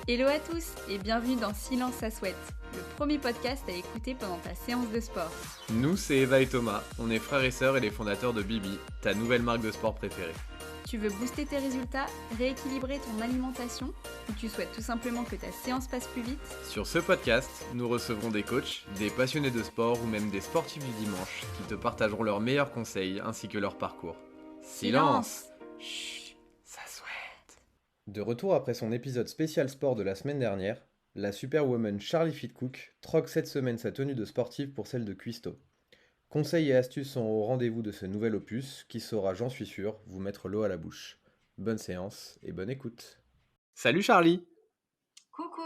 Hello à tous et bienvenue dans Silence ça souhaite, le premier podcast à écouter pendant ta séance de sport. Nous, c'est Eva et Thomas, on est frères et sœurs et les fondateurs de Bibi, ta nouvelle marque de sport préférée. Tu veux booster tes résultats, rééquilibrer ton alimentation ou tu souhaites tout simplement que ta séance passe plus vite? Sur ce podcast, nous recevrons des coachs, des passionnés de sport ou même des sportifs du dimanche qui te partageront leurs meilleurs conseils ainsi que leur parcours. Silence! Chut, ça souhaite. De retour après son épisode spécial sport de la semaine dernière, la superwoman Charlie Fitcook troque cette semaine sa tenue de sportive pour celle de cuistot. Conseils et astuces sont au rendez-vous de ce nouvel opus qui saura, j'en suis sûr, vous mettre l'eau à la bouche. Bonne séance et bonne écoute. Salut Charlie! Coucou!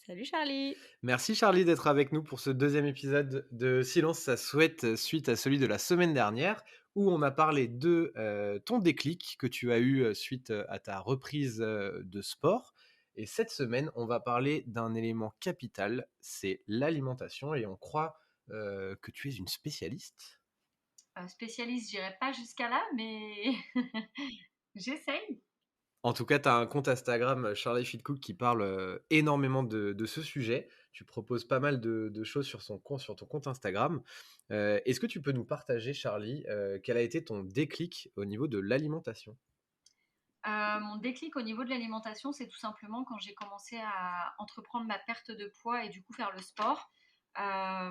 Salut Charlie! Merci Charlie d'être avec nous pour ce deuxième épisode de Silence ça souhaite suite à celui de la semaine dernière où on a parlé de ton déclic que tu as eu suite à ta reprise de sport. Et cette semaine, on va parler d'un élément capital, c'est l'alimentation et on croit que tu es une spécialiste. Spécialiste, j'irai pas jusqu'à là, mais j'essaye. En tout cas, tu as un compte Instagram, Charlie Fitcook, qui parle énormément de ce sujet. Tu proposes pas mal de choses sur ton compte Instagram. Est-ce que tu peux nous partager, Charlie, quel a été ton déclic au niveau de l'alimentation? Mon déclic au niveau de l'alimentation, c'est tout simplement quand j'ai commencé à entreprendre ma perte de poids et du coup faire le sport. Je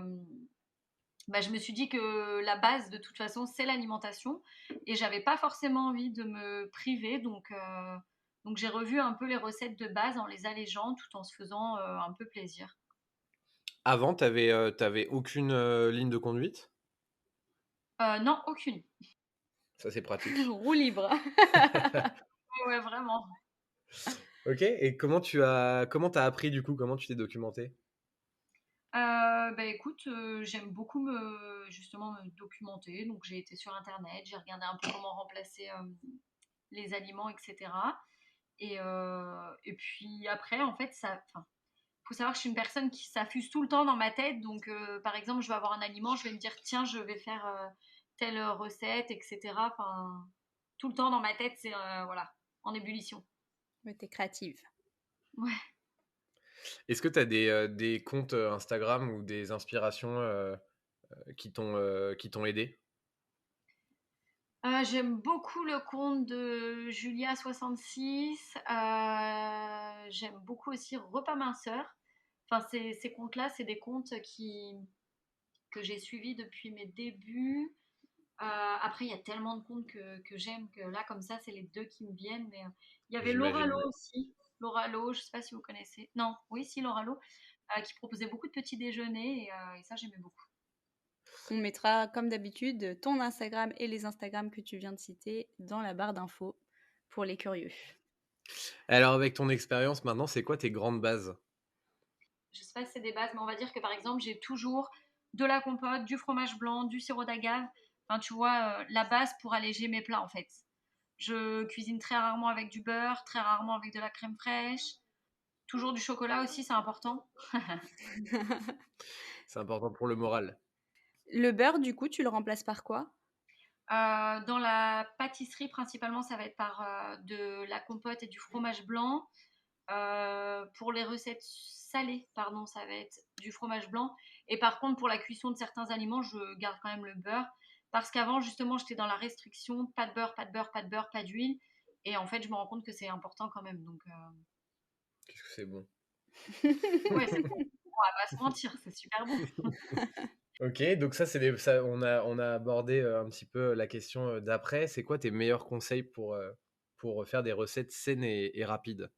me suis dit que la base, de toute façon, c'est l'alimentation et j'avais pas forcément envie de me priver, donc j'ai revu un peu les recettes de base en les allégeant tout en se faisant un peu plaisir. Avant, tu avais aucune ligne de conduite? Non, aucune. Ça, c'est pratique. Roue libre! Ouais, vraiment. Ok, et comment t'as appris du coup? Comment tu t'es documenté? Écoute, j'aime beaucoup justement me documenter, donc j'ai été sur internet, j'ai regardé un peu comment remplacer les aliments, etc. Et puis après, en fait, faut savoir que je suis une personne qui s'affuse tout le temps dans ma tête, donc par exemple, je vais avoir un aliment, je vais me dire tiens, je vais faire telle recette, etc. Enfin, tout le temps dans ma tête, c'est voilà, en ébullition. Mais t'es créative. Ouais. Est-ce que tu as des comptes Instagram ou des inspirations qui t'ont aidé? J'aime beaucoup le compte de Julia66. J'aime beaucoup aussi Repas Minceur. Enfin, ces comptes-là, c'est des comptes que j'ai suivis depuis mes débuts. Après, il y a tellement de comptes que j'aime que là, comme ça, c'est les deux qui me viennent. Mais il y avait Laura Lo J'imagine. aussi. Laura Lo, je ne sais pas si vous connaissez. Non, oui, si, Laura Lo, qui proposait beaucoup de petits déjeuners et ça, j'aimais beaucoup. On mettra comme d'habitude ton Instagram et les Instagrams que tu viens de citer dans la barre d'infos pour les curieux. Alors, avec ton expérience maintenant, c'est quoi tes grandes bases? Je sais pas si c'est des bases, mais on va dire que par exemple, j'ai toujours de la compote, du fromage blanc, du sirop d'agave. Enfin, tu vois, la base pour alléger mes plats en fait. Je cuisine très rarement avec du beurre, très rarement avec de la crème fraîche. Toujours du chocolat aussi, c'est important. C'est important pour le moral. Le beurre, du coup, tu le remplaces par quoi? Dans la pâtisserie, principalement, ça va être par de la compote et du fromage blanc. Pour les recettes salées, pardon, ça va être du fromage blanc. Et par contre, pour la cuisson de certains aliments, je garde quand même le beurre. Parce qu'avant, justement, j'étais dans la restriction, pas de beurre, pas de beurre, pas de beurre, pas d'huile. Et en fait, je me rends compte que c'est important quand même. Donc, Qu'est-ce que c'est bon. ouais, c'est bon. On va pas se mentir, c'est super bon. Ok, donc on a abordé un petit peu la question d'après. C'est quoi tes meilleurs conseils pour faire des recettes saines et rapides?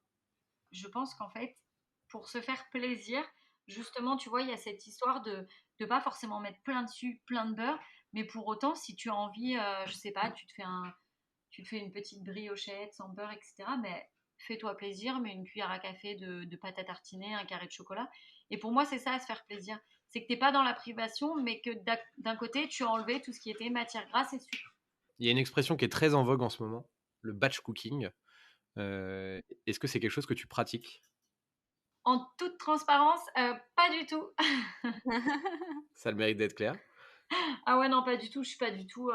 Je pense qu'en fait, pour se faire plaisir, justement, tu vois, il y a cette histoire de ne pas forcément mettre plein de sucre, plein de beurre, mais pour autant, si tu as envie, je sais pas, tu te fais une petite briochette sans beurre, etc. Mais fais-toi plaisir, mets une cuillère à café de pâte à tartiner, un carré de chocolat. Et pour moi, c'est ça, se faire plaisir. C'est que t'es pas dans la privation, mais que d'un côté, tu as enlevé tout ce qui était matière grasse et sucre. Il y a une expression qui est très en vogue en ce moment, le batch cooking. Est-ce que c'est quelque chose que tu pratiques? En toute transparence, pas du tout. Ça a le mérite d'être clair. Ah ouais, non, pas du tout. Je suis pas du tout.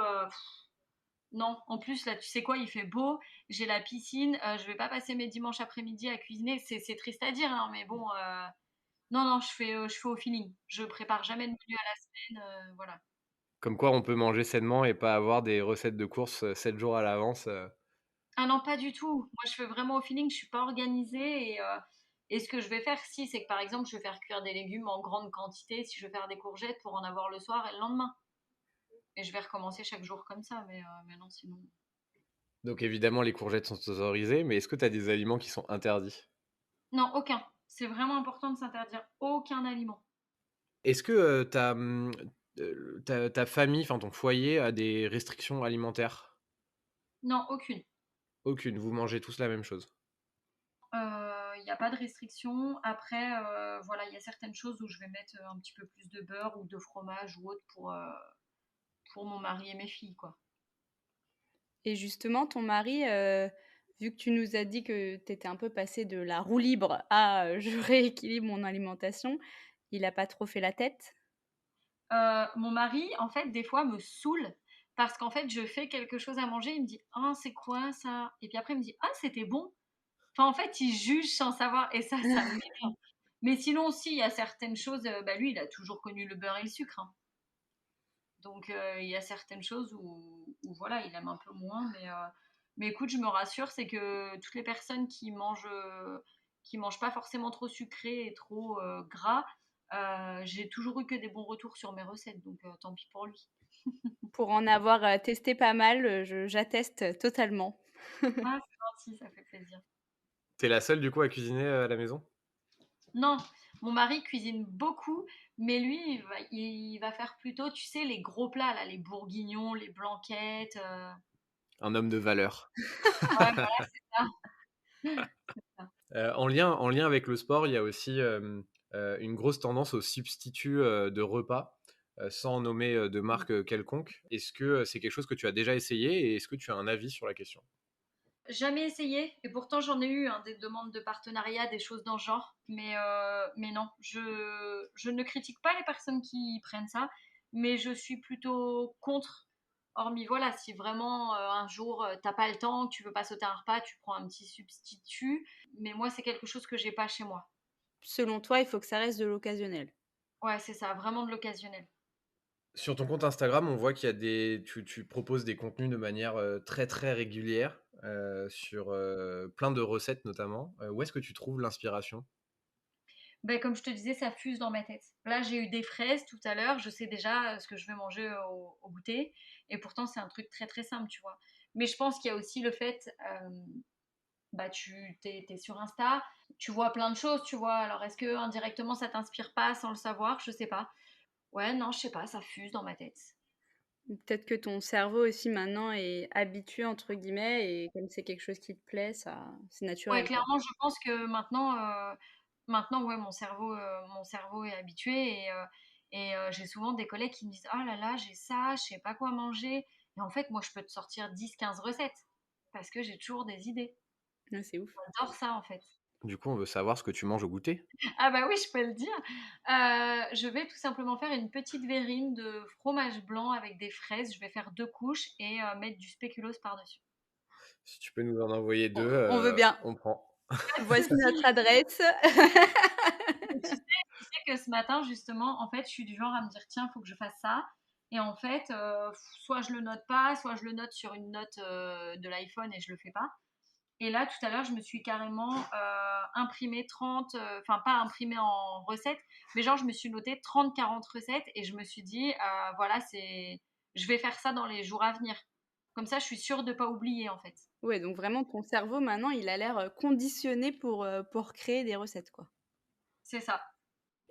Non, en plus, là, tu sais quoi, il fait beau, j'ai la piscine, je vais pas passer mes dimanches après-midi à cuisiner. C'est triste à dire, hein, mais bon, non, non, je fais au feeling. Je prépare jamais de menu à la semaine, voilà. Comme quoi, on peut manger sainement et pas avoir des recettes de courses 7 jours à l'avance. Ah non, pas du tout. Moi, je fais vraiment au feeling, je suis pas organisée et ce que je vais faire, si, c'est que par exemple, je vais faire cuire des légumes en grande quantité, si je vais faire des courgettes pour en avoir le soir et le lendemain. Et je vais recommencer chaque jour comme ça, mais non, sinon. Donc évidemment, les courgettes sont autorisées, mais est-ce que tu as des aliments qui sont interdits? Non, aucun. C'est vraiment important de s'interdire aucun aliment. Est-ce que ta famille, enfin ton foyer, a des restrictions alimentaires? Non, aucune. Aucune, vous mangez tous la même chose? Il n'y a pas de restriction. Après, voilà, il y a certaines choses où je vais mettre un petit peu plus de beurre ou de fromage ou autre pour mon mari et mes filles, quoi. Et justement, ton mari, vu que tu nous as dit que tu étais un peu passée de la roue libre à, je rééquilibre mon alimentation, il a pas trop fait la tête? Mon mari, en fait, des fois, me saoule parce qu'en fait, je fais quelque chose à manger, il me dit: «Ah, c'est quoi ça?» Et puis après, il me dit: «Ah, c'était bon». Enfin, en fait, il juge sans savoir et ça m'énerve. Mais sinon aussi, il y a certaines choses, bah, lui, il a toujours connu le beurre et le sucre, hein. Donc, il y a certaines choses où voilà, il aime un peu moins, mais écoute, je me rassure, c'est que toutes les personnes qui mangent pas forcément trop sucré et trop, gras, j'ai toujours eu que des bons retours sur mes recettes, donc tant pis pour lui. Pour en avoir, testé pas mal, je j'atteste totalement. Ah, c'est gentil, ça fait plaisir. T'es la seule du coup à cuisiner, à la maison? Non, mon mari cuisine beaucoup, mais lui, il va faire plutôt, tu sais, les gros plats là, les bourguignons, les blanquettes, Un homme de valeur. ouais, voilà, c'est ça, c'est ça. En lien avec le sport, il y a aussi, une grosse tendance aux substituts, de repas, sans nommer, de Mmh. marque, quelconque. Est-ce que, c'est quelque chose que tu as déjà essayé et est-ce que tu as un avis sur la question? Jamais essayé et pourtant j'en ai eu, hein, des demandes de partenariat, des choses dans ce genre, mais non, je ne critique pas les personnes qui prennent ça, mais je suis plutôt contre. Hormis voilà, si vraiment, un jour, tu pas le temps, que tu veux pas sauter un repas, tu prends un petit substitut, mais moi, c'est quelque chose que j'ai pas chez moi. Selon toi, il faut que ça reste de l'occasionnel? Ouais, c'est ça, vraiment de l'occasionnel. Sur ton compte Instagram, on voit qu'il y a tu proposes des contenus de manière, très, très régulière, sur, plein de recettes notamment. Où est-ce que tu trouves l'inspiration? Ben comme je te disais, ça fuse dans ma tête. Là, j'ai eu des fraises tout à l'heure, je sais déjà ce que je vais manger au goûter, et pourtant c'est un truc très très simple, tu vois. Mais je pense qu'il y a aussi le fait, bah t'es sur Insta, tu vois plein de choses, tu vois. Alors est-ce que indirectement ça t'inspire pas sans le savoir? Je sais pas. Ouais, non, je sais pas, ça fuse dans ma tête. Ou peut-être que ton cerveau aussi maintenant est «habitué» entre guillemets et comme c'est quelque chose qui te plaît, ça c'est Ouais, naturel, quoi. clairement, je pense que maintenant, ouais, mon cerveau est habitué et j'ai souvent des collègues qui me disent: «Oh là là, j'ai ça, je sais pas quoi manger» et en fait, moi, je peux te sortir 10, 15 recettes parce que j'ai toujours des idées. Ouais, c'est ouf. J'adore ça, en fait. Du coup, on veut savoir ce que tu manges au goûter. Ah bah oui, je peux le dire. Je vais tout simplement faire une petite verrine de fromage blanc avec des fraises. Je vais faire 2 couches et mettre du spéculoos par-dessus. Si tu peux nous en envoyer 2, On veut bien. on prend. Pas de Voici notre souci. adresse. Et tu sais que ce matin, justement, en fait, je suis du genre à me dire, tiens, il faut que je fasse ça. Et en fait, soit je le note pas, soit je le note sur une note de l'iPhone et je le fais pas. Et là, tout à l'heure, je me suis carrément imprimé 30, enfin pas imprimé en recettes, mais genre je me suis noté 30, 40 recettes et je me suis dit, voilà, je vais faire ça dans les jours à venir. Comme ça, je suis sûre de ne pas oublier en fait. Ouais, donc vraiment ton cerveau maintenant, il a l'air, conditionné pour créer des recettes, quoi. C'est ça.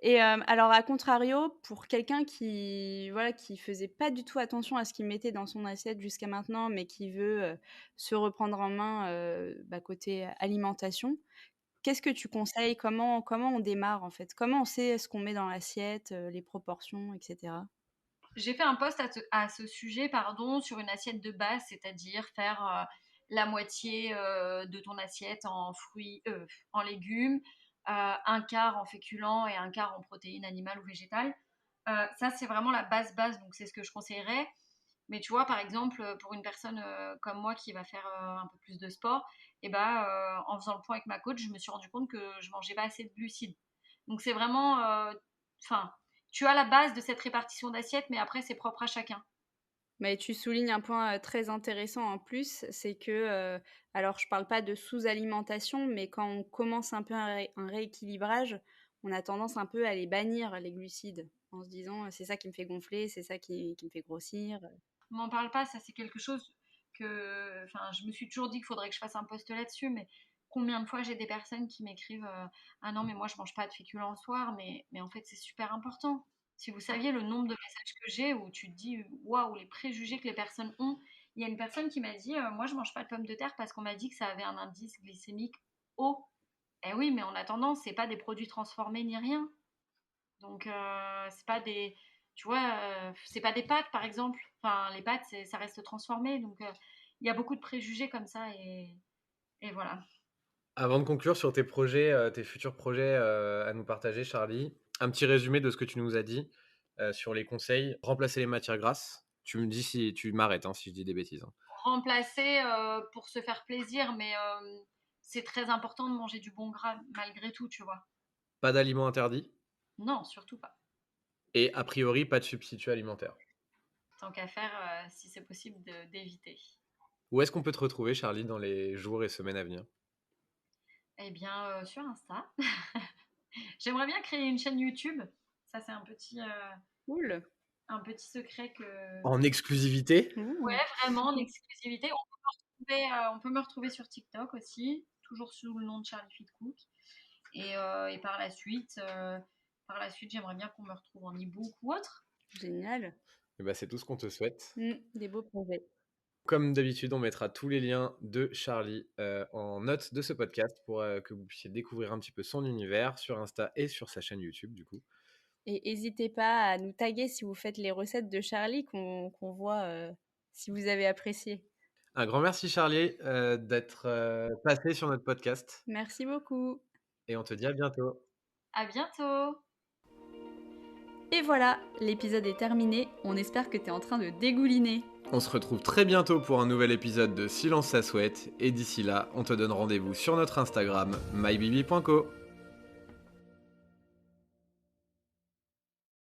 Et alors à contrario, pour quelqu'un qui, voilà, qui faisait pas du tout attention à ce qu'il mettait dans son assiette jusqu'à maintenant, mais qui veut, se reprendre en main, bah, côté alimentation, qu'est-ce que tu conseilles? Comment on démarre, en fait? Comment on sait ce qu'on met dans l'assiette, les proportions et cetera? J'ai fait un post à ce sujet, pardon, sur une assiette de base, c'est-à-dire faire la moitié de ton assiette en fruits, en légumes, un quart en féculents et un quart en protéines animales ou végétales. Ça, c'est vraiment la base, donc c'est ce que je conseillerais. Mais tu vois, par exemple, pour une personne comme moi qui va faire un peu plus de sport, et ben, en faisant le point avec ma coach, je me suis rendu compte que je mangeais pas assez de glucides. Donc c'est vraiment, enfin, tu as la base de cette répartition d'assiette, mais après c'est propre à chacun. Mais tu soulignes un point, très intéressant en plus, c'est que, alors je parle pas de sous-alimentation, mais quand on commence un peu un rééquilibrage, on a tendance un peu à les bannir, les glucides, en se disant: «C'est ça qui me fait gonfler, c'est ça qui me fait grossir». On m'en parle pas, ça c'est quelque chose que, enfin, je me suis toujours dit qu'il faudrait que je fasse un post là-dessus, mais combien de fois j'ai des personnes qui m'écrivent ah non mais moi je mange pas de féculents le soir, mais en fait c'est super important. Si vous saviez le nombre de messages que j'ai où tu te dis waouh les préjugés que les personnes ont. Il y a une personne qui m'a dit moi je mange pas de pommes de terre parce qu'on m'a dit que ça avait un indice glycémique haut. Eh oui, mais en attendant, c'est pas des produits transformés ni rien. Donc, c'est pas des, tu vois, c'est pas des pâtes, par exemple. Enfin, les pâtes, ça reste transformé. Donc, il y a beaucoup de préjugés comme ça. Et voilà. Avant de conclure sur tes projets, tes futurs projets à nous partager, Charlie, un petit résumé de ce que tu nous as dit sur les conseils. Remplacer les matières grasses. Tu me dis si tu m'arrêtes si je dis des bêtises. Remplacer pour se faire plaisir, mais c'est très important de manger du bon gras malgré tout, tu vois. Pas d'aliments interdits Non, surtout pas. et a priori pas de substituts alimentaires. Tant qu'à faire, si c'est possible, d'éviter. Où est-ce qu'on peut te retrouver, Charlie, dans les jours et semaines à venir? Eh bien, sur Insta. J'aimerais bien créer une chaîne YouTube. Ça, c'est Cool. un petit secret que, En exclusivité? ouais, Mmh. vraiment, en exclusivité. On peut me retrouver sur TikTok aussi, toujours sous le nom de Charlie Fit Cook. Et par la suite, j'aimerais bien qu'on me retrouve en e-book ou autre. Génial. Eh ben, c'est tout ce qu'on te souhaite. Des beaux projets. Comme d'habitude, on mettra tous les liens de Charlie en note de ce podcast pour que vous puissiez découvrir un petit peu son univers sur Insta et sur sa chaîne YouTube, du coup. Et n'hésitez pas à nous taguer si vous faites les recettes de Charlie qu'on voit, si vous avez apprécié. Un grand merci, Charlie, d'être passé sur notre podcast Merci beaucoup. et on te dit à bientôt. À bientôt! Et voilà, l'épisode est terminé. On espère que tu es en train de dégouliner. On se retrouve très bientôt pour un nouvel épisode de Silence ça souhaite et d'ici là, on te donne rendez-vous sur notre Instagram mybibi.co.